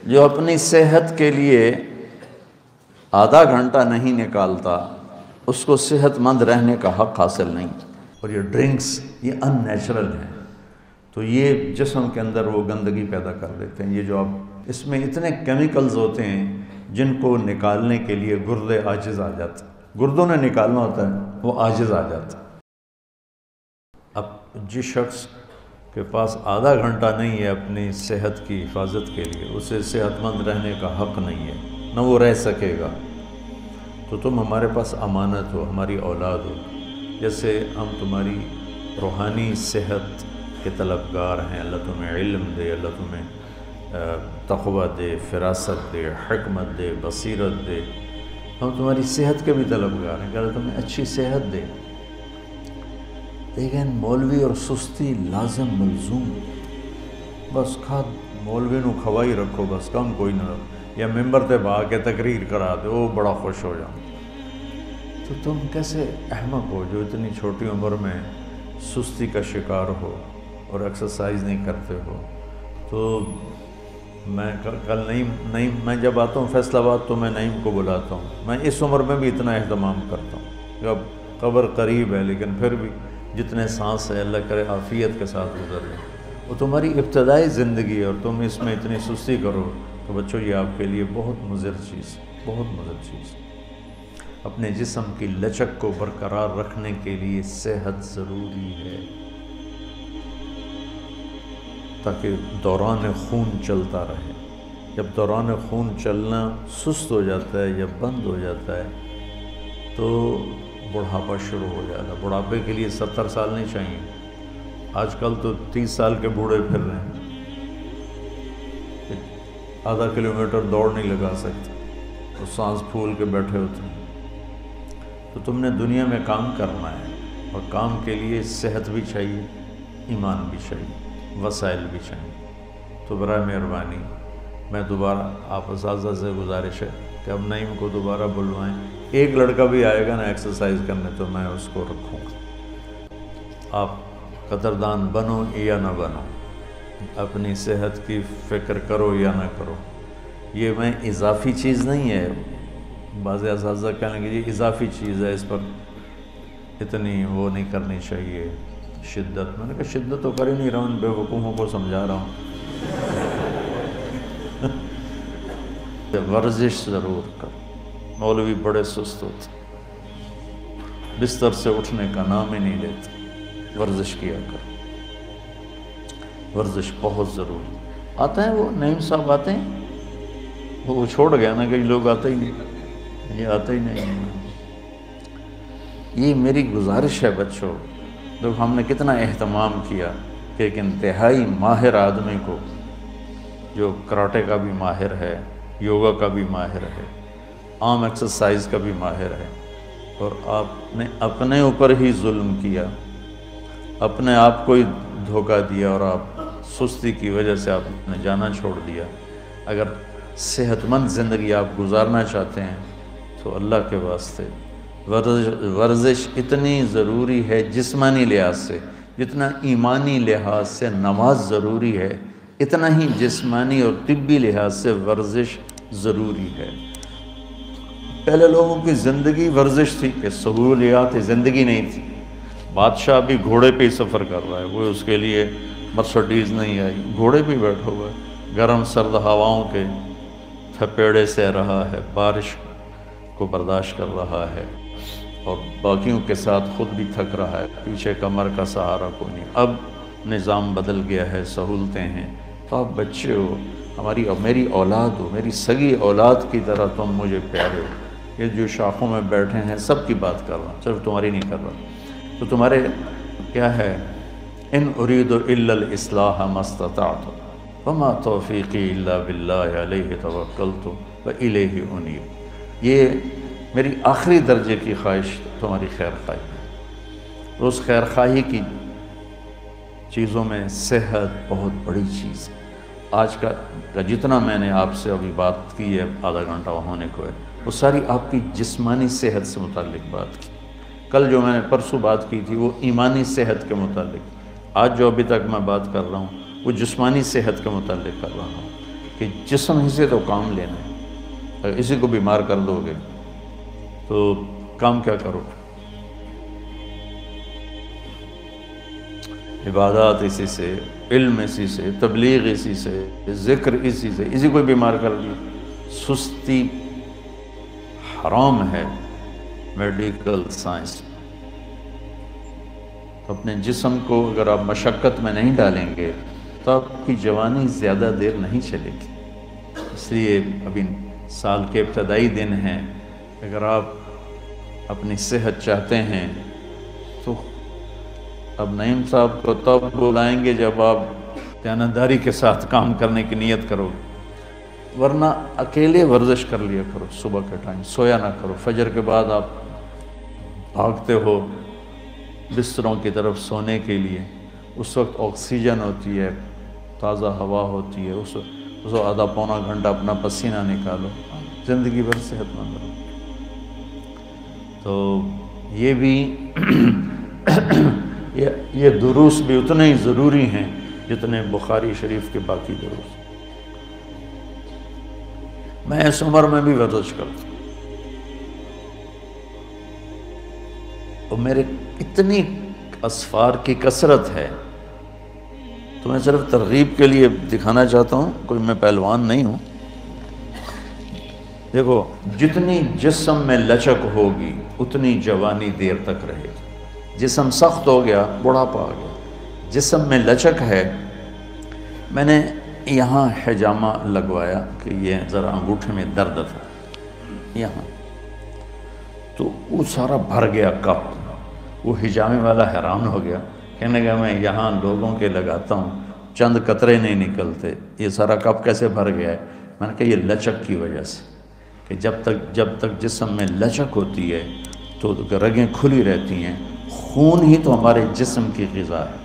جو اپنی صحت کے لیے آدھا گھنٹہ نہیں نکالتا اس کو صحت مند رہنے کا حق حاصل نہیں۔ اور یہ ڈرنکس یہ ان نیچرل ہیں، تو یہ جسم کے اندر وہ گندگی پیدا کر دیتے ہیں۔ یہ جو آپ اس میں اتنے کیمیکلز ہوتے ہیں جن کو نکالنے کے لیے گردے عاجز آ جاتے ہیں، گردوں نے نکالنا ہوتا ہے وہ عاجز آ جاتا ہے۔ اب جس شخص کے پاس آدھا گھنٹہ نہیں ہے اپنی صحت کی حفاظت کے لیے، اسے صحت مند رہنے کا حق نہیں ہے، نہ وہ رہ سکے گا۔ تو تم ہمارے پاس امانت ہو، ہماری اولاد ہو، جیسے ہم تمہاری روحانی صحت کے طلبگار ہیں۔ اللہ تمہیں علم دے، اللہ تمہیں تقوی دے، فراست دے، حکمت دے، بصیرت دے۔ ہم تمہاری صحت کے بھی طلبگار ہیں کہ اللہ تمہیں اچھی صحت دے۔ لیکن مولوی اور سستی لازم ملزوم، بس مولوی نو کھوائی رکھو، بس کم کوئی نہ، یا ممبر تے با کے تقریر کرا دے، وہ بڑا خوش ہو جاؤں۔ تو تم کیسے احمق ہو جو اتنی چھوٹی عمر میں سستی کا شکار ہو اور ایکسرسائز نہیں کرتے ہو؟ تو میں کل نعیم میں جب آتا ہوں فیصل آباد تو میں نعیم کو بلاتا ہوں۔ میں اس عمر میں بھی اتنا اہتمام کرتا ہوں کہ اب قبر قریب ہے، لیکن پھر بھی جتنے سانس ہے اللہ کرے عافیت کے ساتھ گزر لیں۔ وہ تمہاری ابتدائی زندگی ہے اور تم اس میں اتنی سستی کرو تو بچوں یہ آپ کے لیے بہت مضر چیز، بہت مضر چیز۔ اپنے جسم کی لچک کو برقرار رکھنے کے لیے صحت ضروری ہے تاکہ دوران خون چلتا رہے۔ جب دوران خون چلنا سست ہو جاتا ہے یا بند ہو جاتا ہے تو بڑھاپا شروع ہو جاتا ہے۔ بڑھاپے کے لیے 70 سال نہیں چاہیے، آج کل تو 30 سال کے بوڑھے پھر رہے ہیں، آدھا کلومیٹر دوڑ نہیں لگا سکتے، تو سانس پھول کے بیٹھے ہوتے ہیں۔ تو تم نے دنیا میں کام کرنا ہے اور کام کے لیے صحت بھی چاہیے، ایمان بھی چاہیے، وسائل بھی چاہیے۔ تو برائے مہربانی میں دوبارہ آپ اساتذہ سے گزارش ہے کہ اب نعیم کو دوبارہ بلوائیں۔ ایک لڑکا بھی آئے گا نا ایکسرسائز کرنے تو میں اس کو رکھوں گا۔ آپ قدردان بنو یا نہ بنو، اپنی صحت کی فکر کرو یا نہ کرو، یہ میں اضافی چیز نہیں ہے۔ بعض اساتذہ کہنے کہ یہ اضافی چیز ہے، اس پر اتنی وہ نہیں کرنی چاہیے شدت۔ میں نے کہا شدت تو کر ہی نہیں رہا ہوں، ان بے وقوفوں کو سمجھا رہا ہوں۔ ورزش ضرور کر۔ مولوی بڑے سست ہوتے، بستر سے اٹھنے کا نام ہی نہیں لیتے۔ ورزش کیا کر، ورزش بہت ضروری۔ آتے ہیں وہ نعیم صاحب آتے ہیں، وہ چھوڑ گیا نا، کئی لوگ آتے ہی نہیں، یہ آتے ہی نہیں۔ یہ میری گزارش ہے بچوں، دیکھو ہم نے کتنا اہتمام کیا کہ ایک انتہائی ماہر آدمی کو، جو کراٹے کا بھی ماہر ہے، یوگا کا بھی ماہر ہے، عام ایکسرسائز کا بھی ماہر ہے، اور آپ نے اپنے اوپر ہی ظلم کیا، اپنے آپ کو ہی دھوکہ دیا، اور آپ سستی کی وجہ سے آپ نے جانا چھوڑ دیا۔ اگر صحت مند زندگی آپ گزارنا چاہتے ہیں تو اللہ کے واسطے ورزش اتنی ضروری ہے جسمانی لحاظ سے، جتنا ایمانی لحاظ سے نماز ضروری ہے، اتنا ہی جسمانی اور طبی لحاظ سے ورزش ضروری ہے۔ پہلے لوگوں کی زندگی ورزش تھی کہ سہولیات زندگی نہیں تھی۔ بادشاہ بھی گھوڑے پہ ہی سفر کر رہا ہے، وہ اس کے لیے مرسڈیز نہیں آئی، گھوڑے پہ بیٹھا ہوا ہے، گرم سرد ہواؤں کے تھپیڑے سہ رہا ہے، بارش کو برداشت کر رہا ہے، اور باقیوں کے ساتھ خود بھی تھک رہا ہے، پیچھے کمر کا سہارا کوئی نہیں۔ اب نظام بدل گیا ہے، سہولتیں ہیں، تو آپ بچے ہو، ہماری اور میری اولاد ہو، میری سگی اولاد کی طرح تم مجھے پیارے ہو۔ یہ جو شاخوں میں بیٹھے ہیں سب کی بات کر رہا ہوں، صرف تمہاری نہیں کر رہا۔ تو تمہارے کیا ہے، ان اريد الا الاصلاح ما استطعت وما توفیقی الا باللہ علیہ توکلت والیہ انیب۔ یہ میری آخری درجے کی خواہش تمہاری خیر خواہی ہے۔ اس خیر خواہی کی چیزوں میں صحت بہت بڑی چیز ہے۔ آج کا جتنا میں نے آپ سے ابھی بات کی ہے، آدھا گھنٹہ ہونے کو ہے، وہ ساری آپ کی جسمانی صحت سے متعلق بات کی۔ کل جو میں نے پرسوں بات کی تھی وہ ایمانی صحت کے متعلق، آج جو ابھی تک میں بات کر رہا ہوں وہ جسمانی صحت کے متعلق کر رہا ہوں، کہ جسم ہی سے تو کام لینا ہے، اگر اسی کو بیمار کر دو گے تو کام کیا کرو؟ عبادات اسی سے، علم اسی سے، تبلیغ اسی سے، ذکر اسی سے، اسی کو بیمار کر دیا۔ سستی حرام ہے میڈیکل سائنس۔ اپنے جسم کو اگر آپ مشقت میں نہیں ڈالیں گے تو آپ کی جوانی زیادہ دیر نہیں چلے گی۔ اس لیے ابھی سال کے ابتدائی دن ہیں، اگر آپ اپنی صحت چاہتے ہیں تو اب نعیم صاحب کو تب بلائیں گے جب آپ دیانتداری کے ساتھ کام کرنے کی نیت کرو، ورنہ اکیلے ورزش کر لیا کرو۔ صبح کے ٹائم سویا نہ کرو، فجر کے بعد آپ بھاگتے ہو بستروں کی طرف سونے کے لیے، اس وقت آکسیجن ہوتی ہے، تازہ ہوا ہوتی ہے، اس وقت آدھا پونا گھنٹہ اپنا پسینہ نکالو، زندگی بھر صحت مند رہو۔ تو یہ بھی یہ دروس بھی اتنے ہی ضروری ہیں جتنے بخاری شریف کے باقی دروس۔ میں اس عمر میں بھی ورزش کرتا ہوں، اور میرے اتنی اسفار کی کثرت ہے، تو میں صرف ترغیب کے لیے دکھانا چاہتا ہوں، کوئی میں پہلوان نہیں ہوں۔ دیکھو، جتنی جسم میں لچک ہوگی اتنی جوانی دیر تک رہے گی۔ جسم سخت ہو گیا، بڑھاپا آ گیا۔ جسم میں لچک ہے، میں نے یہاں حجامہ لگوایا کہ یہ ذرا انگوٹھے میں درد تھا یہاں، تو وہ سارا بھر گیا کپ۔ وہ حجامے والا حیران ہو گیا، کہنے لگا میں یہاں لوگوں کے لگاتا ہوں، چند قطرے نہیں نکلتے، یہ سارا کپ کیسے بھر گیا ہے؟ میں نے کہا یہ لچک کی وجہ سے، کہ جب تک جسم میں لچک ہوتی ہے تو رگیں کھلی رہتی ہیں، خون ہی تو ہمارے جسم کی غذا ہے۔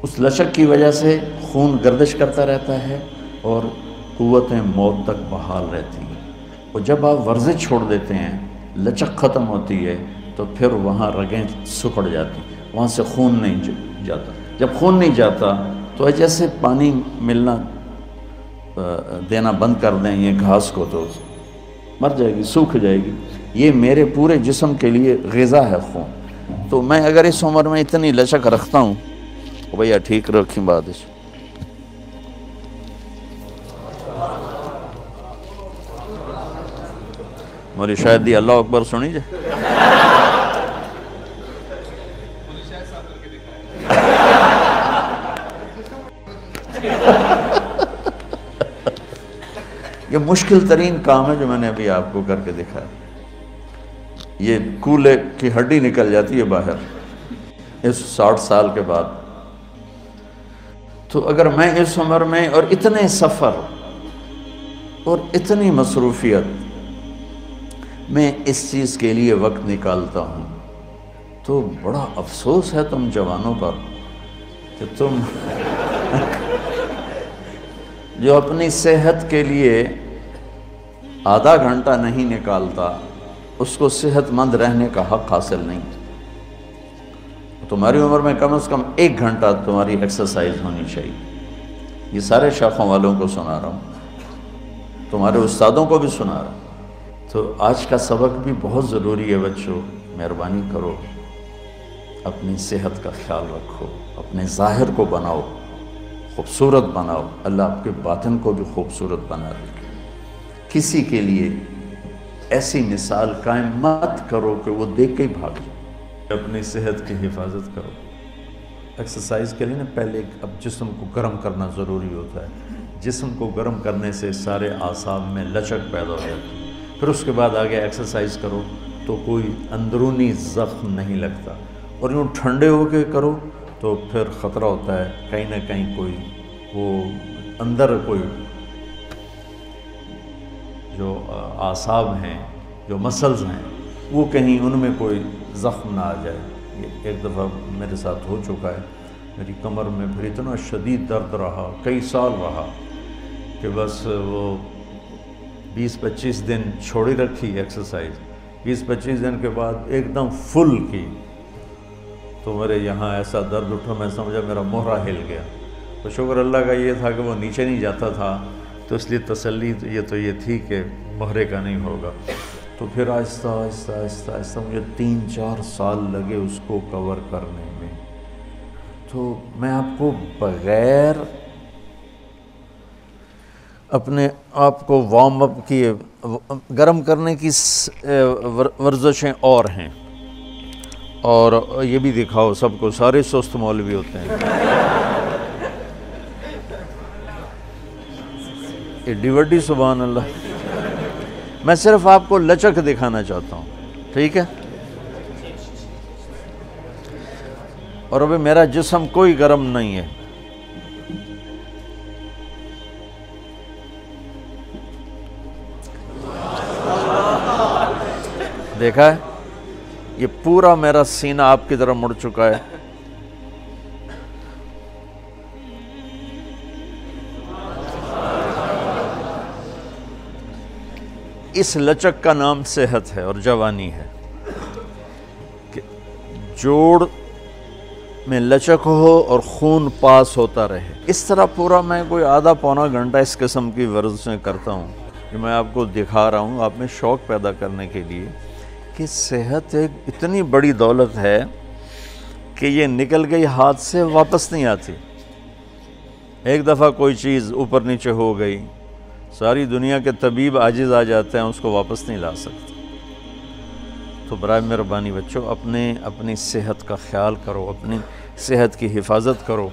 اس لچک کی وجہ سے خون گردش کرتا رہتا ہے اور قوتیں موت تک بحال رہتی ہیں۔ اور جب آپ ورزش چھوڑ دیتے ہیں، لچک ختم ہوتی ہے، تو پھر وہاں رگیں سکڑ جاتی ہیں، وہاں سے خون نہیں جاتا۔ جب خون نہیں جاتا تو جیسے پانی ملنا دینا بند کر دیں یہ گھاس کو تو مر جائے گی، سوکھ جائے گی۔ یہ میرے پورے جسم کے لیے غذا ہے خون۔ تو میں اگر اس عمر میں اتنی لچک رکھتا ہوں تو بھیا ٹھیک رکھیں بات اس۔ مولی شاید دی اللہ اکبر سنی جائے۔ یہ مشکل ترین کام ہے جو میں نے ابھی آپ کو کر کے دکھایا۔ یہ کولے کی ہڈی نکل جاتی ہے باہر اس 60 سال کے بعد۔ تو اگر میں اس عمر میں اور اتنے سفر اور اتنی مصروفیت میں اس چیز کے لیے وقت نکالتا ہوں، تو بڑا افسوس ہے تم جوانوں پر کہ تم جو اپنی صحت کے لیے آدھا گھنٹہ نہیں نکالتا، اس کو صحت مند رہنے کا حق حاصل نہیں۔ تمہاری عمر میں کم از کم 1 گھنٹہ تمہاری ایکسرسائز ہونی چاہیے۔ یہ سارے شاخوں والوں کو سنا رہا ہوں، تمہارے استادوں کو بھی سنا رہا ہوں۔ تو آج کا سبق بھی بہت ضروری ہے بچوں، مہربانی کرو، اپنی صحت کا خیال رکھو، اپنے ظاہر کو بناؤ، خوبصورت بناؤ، اللہ آپ کے باطن کو بھی خوبصورت بنا دے۔ کسی کے لیے ایسی مثال قائم مت کرو کہ وہ دیکھ کے ہی بھاگ جائے۔ اپنی صحت کی حفاظت کرو۔ ایکسرسائز کے لیے نا پہلے اب جسم کو گرم کرنا ضروری ہوتا ہے۔ جسم کو گرم کرنے سے سارے اعصاب میں لچک پیدا ہو جاتی ہے، پھر اس کے بعد آگے ایکسرسائز کرو تو کوئی اندرونی زخم نہیں لگتا، اور یوں ٹھنڈے ہو کے کرو تو پھر خطرہ ہوتا ہے کہیں نہ کہیں کوئی وہ اندر کوئی جو اعصاب ہیں، جو مسلز ہیں، وہ کہیں ان میں کوئی زخم نہ آ جائے۔ یہ ایک دفعہ میرے ساتھ ہو چکا ہے، میری کمر میں پھر اتنا شدید درد رہا، کئی سال رہا، کہ بس وہ 20-25 دن چھوڑی رکھی ایکسرسائز۔ 20-25 دن کے بعد ایک دم فل کی تو میرے یہاں ایسا درد اٹھا، میں سمجھا میرا مہرہ ہل گیا، تو شکر اللہ کا یہ تھا کہ وہ نیچے نہیں جاتا تھا، تو اس لیے تسلی یہ تھی کہ مہرے کا نہیں ہوگا۔ تو پھر آہستہ آہستہ آہستہ آہستہ مجھے 3-4 سال لگے اس کو کور کرنے میں۔ تو میں آپ کو بغیر اپنے آپ کو وارم اپ کیے گرم کرنے کی ورزشیں اور ہیں، اور یہ بھی دکھاؤ سب کو، سارے سست مولوی ہوتے ہیں۔ ایڈی وڈی سبحان اللہ۔ میں صرف آپ کو لچک دکھانا چاہتا ہوں، ٹھیک ہے؟ اور ابھی میرا جسم کوئی گرم نہیں ہے۔ دیکھا ہے؟ یہ پورا میرا سینہ آپ کی طرف مڑ چکا ہے۔ اس لچک کا نام صحت ہے اور جوانی ہے، کہ جوڑ میں لچک ہو اور خون پاس ہوتا رہے۔ اس طرح پورا میں کوئی آدھا پونا گھنٹہ اس قسم کی ورزشیں کرتا ہوں کہ میں آپ کو دکھا رہا ہوں، آپ میں شوق پیدا کرنے کے لیے کہ صحت ایک اتنی بڑی دولت ہے کہ یہ نکل گئی ہاتھ سے واپس نہیں آتی۔ ایک دفعہ کوئی چیز اوپر نیچے ہو گئی، ساری دنیا کے طبیب عاجز آ جاتے ہیں، اس کو واپس نہیں لا سکتے۔ تو برائے مہربانی بچوں، اپنی صحت کا خیال کرو، اپنی صحت کی حفاظت کرو۔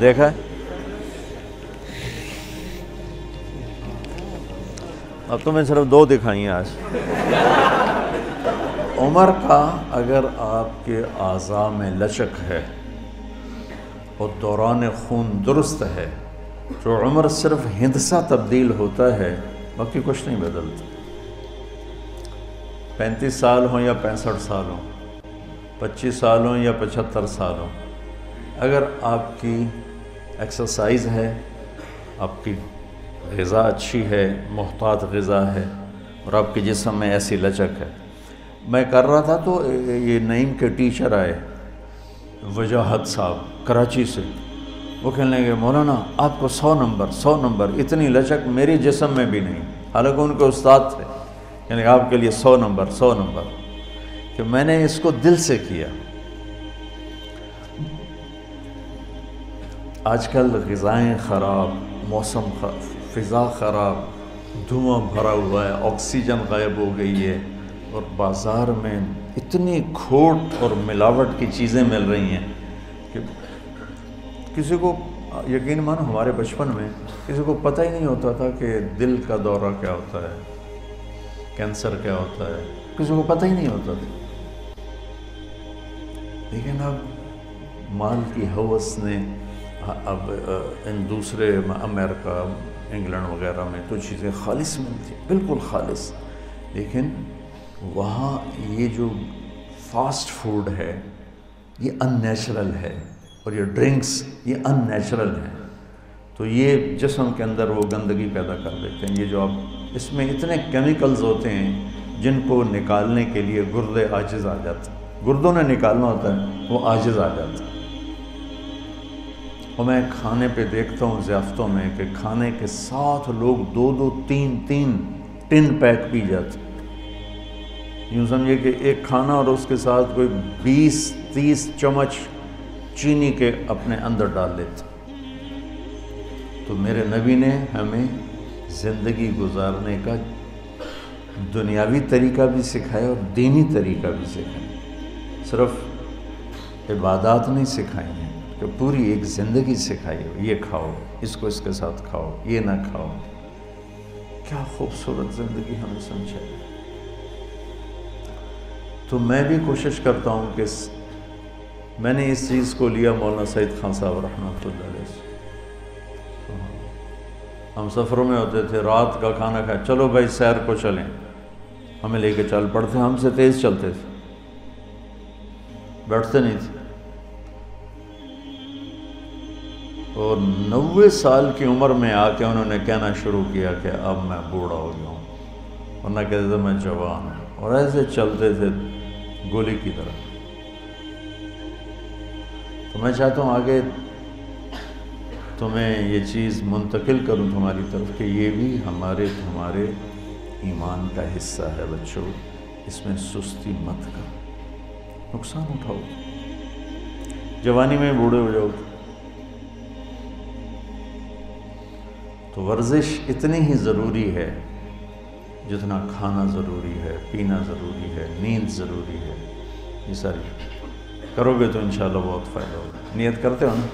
دیکھا ہے؟ اب تو میں صرف 2 دکھائی ہیں آج۔ عمر کا اگر آپ کے اعضاء میں لچک ہے اور دوران خون درست ہے تو عمر صرف ہندسہ تبدیل ہوتا ہے، باقی کچھ نہیں بدلتا۔ 35 سال ہوں یا 65 سال ہوں، 25 سال ہوں یا 75 سال ہوں، اگر آپ کی ایکسرسائز ہے، آپ کی غذا اچھی ہے، محتاط غذا ہے، اور آپ کے جسم میں ایسی لچک ہے۔ میں کر رہا تھا تو یہ نعیم کے ٹیچر آئے، وجاہت صاحب کراچی سے، وہ کہنے لگے مولانا آپ کو 100 نمبر، اتنی لچک میری جسم میں بھی نہیں، حالانکہ ان کے استاد تھے، یعنی آپ کے لیے 100 نمبر، کہ میں نے اس کو دل سے کیا۔ آج کل غذائیں خراب، موسم فضا خراب، دھواں بھرا ہوا ہے، آکسیجن غائب ہو گئی ہے، اور بازار میں اتنی کھوٹ اور ملاوٹ کی چیزیں مل رہی ہیں کہ کسی کو یقین مانو ہمارے بچپن میں کسی کو پتہ ہی نہیں ہوتا تھا کہ دل کا دورہ کیا ہوتا ہے، کینسر کیا ہوتا ہے، کسی کو پتہ ہی نہیں ہوتا تھا۔ لیکن اب مال کی ہوس نے اب ان دوسرے امریکہ، انگلینڈ وغیرہ میں تو چیزیں خالص ملتی، بالکل خالص، لیکن وہاں یہ جو فاسٹ فوڈ ہے یہ ان نیچرل ہے، اور یہ ڈرنکس یہ ان نیچرل ہیں، تو یہ جسم کے اندر وہ گندگی پیدا کر دیتے ہیں۔ یہ جو اب اس میں اتنے کیمیکلز ہوتے ہیں جن کو نکالنے کے لیے گردے عاجز آ جاتے ہیں، گردوں نے نکالنا ہوتا ہے، وہ عاجز آ جاتا ہے۔ اور میں کھانے پہ دیکھتا ہوں ضیافتوں میں کہ کھانے کے ساتھ لوگ 2-2 3-3 ٹن پیک پی جاتے ہیں۔ یوں سمجھے کہ ایک کھانا اور اس کے ساتھ کوئی 20-30 چمچ چینی کے اپنے اندر ڈال لیتے۔ تو میرے نبی نے ہمیں زندگی گزارنے کا دنیاوی طریقہ بھی سکھایا اور دینی طریقہ بھی سکھایا، صرف عبادات نہیں سکھائی ہیں، کہ پوری ایک زندگی سکھائی ہو، یہ کھاؤ، اس کو اس کے ساتھ کھاؤ، یہ نہ کھاؤ۔ کیا خوبصورت زندگی ہمیں سمجھائی۔ تو میں بھی کوشش کرتا ہوں کہ میں نے اس چیز کو لیا مولانا سعید خان صاحب رحمۃ اللہ علیہ سے۔ ہم سفروں میں ہوتے تھے، رات کا کھانا کھایا، چلو بھائی سیر کو چلیں، ہمیں لے کے چل پڑتے، ہم سے تیز چلتے تھے، بیٹھتے نہیں تھے۔ اور 90 سال کی عمر میں آ کے انہوں نے کہنا شروع کیا کہ اب میں بوڑھا ہو گیا ہوں، ورنہ کہتے تھے میں جوان ہوں، اور ایسے چلتے تھے گولی کی طرح۔ تو میں چاہتا ہوں آگے تمہیں یہ چیز منتقل کروں تمہاری طرف کہ یہ بھی ہمارے ایمان کا حصہ ہے بچوں، اس میں سستی مت کرو، نقصان اٹھاؤ، جوانی میں بوڑھے ہو جاؤ تو ورزش اتنی ہی ضروری ہے جتنا کھانا ضروری ہے، پینا ضروری ہے، نیند ضروری ہے۔ یہ ساری کرو گے تو انشاءاللہ بہت فائدہ ہوگا۔ نیت کرتے ہو نا؟